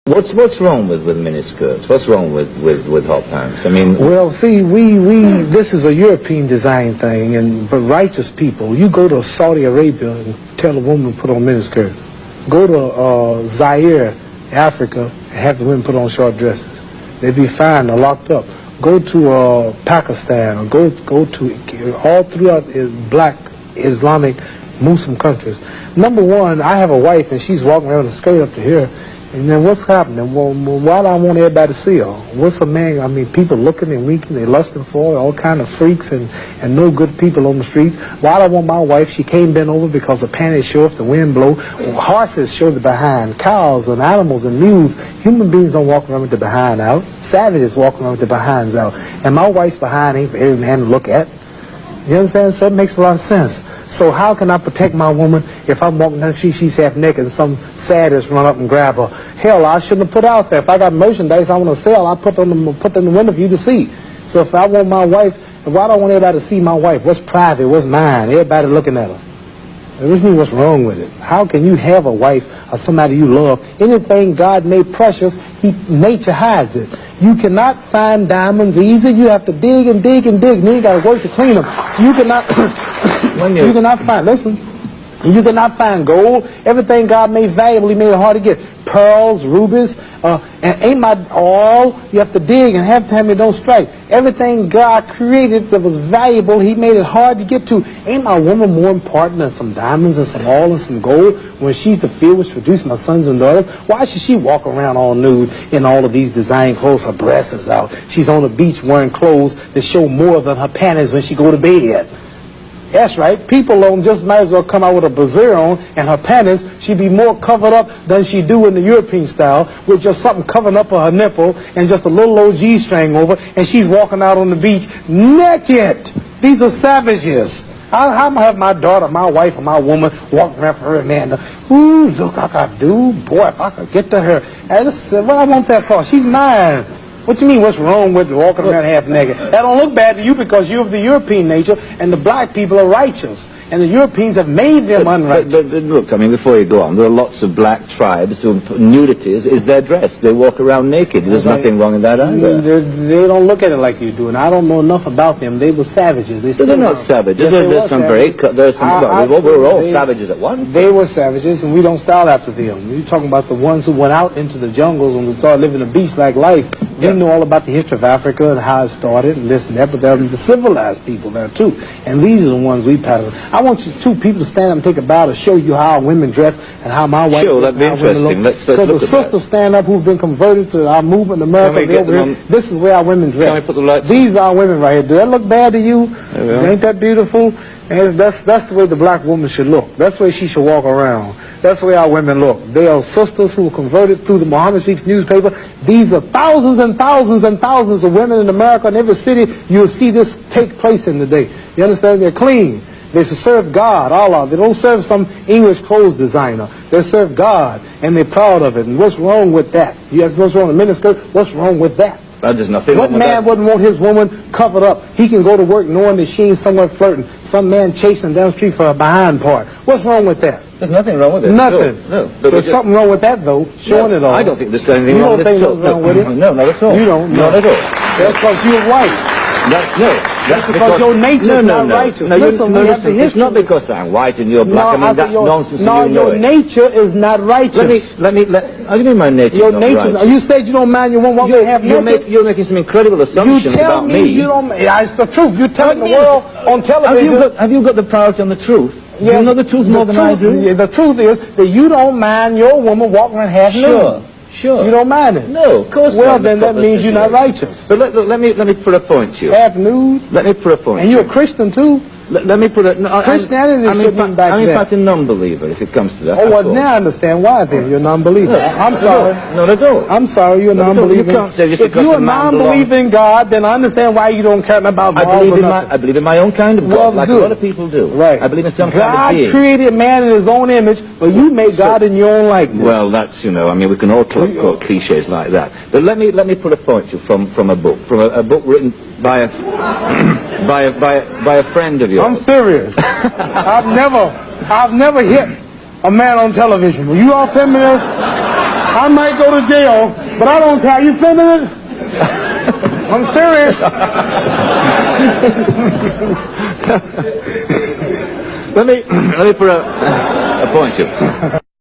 What's wrong with miniskirts? What's wrong with hot pants? I mean, well, see, this is a European design thing, but righteous people, you go to Saudi Arabia and tell a woman to put on miniskirt. Go to Zaire, Africa, and have the women put on short dresses. They'd be fined or locked up. Go to Pakistan, or go to all throughout black Islamic Muslim countries. Number one, I have a wife and she's walking around with a skirt up to here. And then what's happening? Well, why do I want everybody to see her? What's a man? I mean, people looking and winking, they lusting for her, all kind of freaks and no good people on the streets. Why do I want my wife? She can't bend over because the panties show if the wind blow. Horses show the behind. Cows and animals and mules. Human beings don't walk around with the behind out. Savages walk around with the behinds out. And my wife's behind ain't for every man to look at. You understand? So it makes a lot of sense. So how can I protect my woman if I'm walking down the street, she's half naked, and some sadist run up and grab her? Hell, I shouldn't have put out there. If I got merchandise I want to sell, I put in the window for you to see. So if I want my wife, why do I want everybody to see my wife? What's private? What's mine? Everybody looking at her. Which means what's wrong with it? How can you have a wife or somebody you love? Anything God made precious, nature hides it. You cannot find diamonds easy. You have to dig and dig and dig. And then you got to work to clean them. You cannot. You cannot find. Listen. You cannot find gold. Everything God made valuable, He made it hard to get. Pearls, rubies, and ain't my all. You have to dig, and half the time it don't strike. Everything God created that was valuable, He made it hard to get to. Ain't my woman more important than some diamonds and some oil and some gold when she's the field which produced my sons and daughters? Why should she walk around all nude in all of these design clothes? Her breasts is out. She's on the beach wearing clothes that show more than her panties when she go to bed. That's right. People don't just might as well come out with a brassiere on and her panties. She'd be more covered up than she do in the European style with just something covering up her nipple and just a little old G-string over, and she's walking out on the beach naked. These are savages. How am I have my daughter, my wife, or my woman walking around for her man? Ooh, look like I do. Boy, if I could get to her. Hey, listen, what I want that for? She's mine. What you mean, what's wrong with walking around half naked? That don't look bad to you because you're of the European nature, and the black people are righteous. And the Europeans have made them unrighteous. But look, I mean, before you go on, there are lots of black tribes who nudity is their dress. They walk around naked. There's nothing wrong in that either. They don't look at it like you do, and I don't know enough about them. They were savages. They're not savages. Yes, we're all savages at once. They were savages, and we don't style after them. You're talking about the ones who went out into the jungles and started living a beach-like life. They know all about the history of Africa and how it started and this and that, but there are the civilized people there too. And these are the ones we pattern. I want you two people to stand up and take a bow to show you how women dress and how my wife Sure, that'd be interesting. Let's look at that. So the sisters stand up who've been converted to our movement in America. This is where our women dress. Can we put the lights? These are women right here. Do that look bad to you? Ain't that beautiful? And that's the way the black woman should look. That's the way she should walk around. That's the way our women look. They are sisters who were converted through the Muhammad Speaks newspaper. These are thousands and thousands and thousands of women in America. In every city, you'll see this take place in the day. You understand? They're clean. They serve God, Allah. They don't serve some English clothes designer. They serve God, and they're proud of it. And what's wrong with that? You ask what's wrong with the miniskirt? What's wrong with that? There's nothing wrong with that. What man wouldn't want his woman covered up? He can go to work knowing that she ain't somewhere flirting. Some man chasing down the street for a behind part. What's wrong with that? There's nothing wrong with it. Nothing. No. So there's something wrong with that, though, showing it all. I don't think there's anything wrong with it. You don't think there's wrong with it? No, not at all. You don't? Not at all. That's because you're white. That's because your nature is not righteous. Listen, it's not because I'm white and you're black. I mean, that's nonsense. No, your nature is not righteous. What do you mean my nature is not righteous? You said you don't mind your woman walking half naked. You're making some incredible assumptions about me. You don't. It's the truth. You're telling the world on television. Have you got the priority on the truth? Yes, you know the truth more than I do. The truth is that you don't mind your woman walking around half naked. Sure. You don't mind it? No, of course not. Well, then that means you're not righteous. But let me put a point to you. Half nude? Let me put a point. And you're a Christian too? Let me put it. No, Christianity shouldn't be back there. I'm in fact a non-believer if it comes to that. Oh, well, now I understand why then. You're a non-believer. No, I'm sorry. Not at all. I'm sorry, you're a non-believer. You can't say just if you're a non-believer in God, then I understand why you don't care about God. I believe in my own kind of God, like a lot of people do. Right. I believe in some kind of being. God created man in his own image, but you made God in your own likeness. Well, that's, I mean, we can all talk cliches like that. But let me put a point to you from a book written by a friend of yours. I'm serious. I've never hit a man on television. Were you all familiar? I might go to jail, but I don't care. You filming it? I'm serious. Let me put a point to you.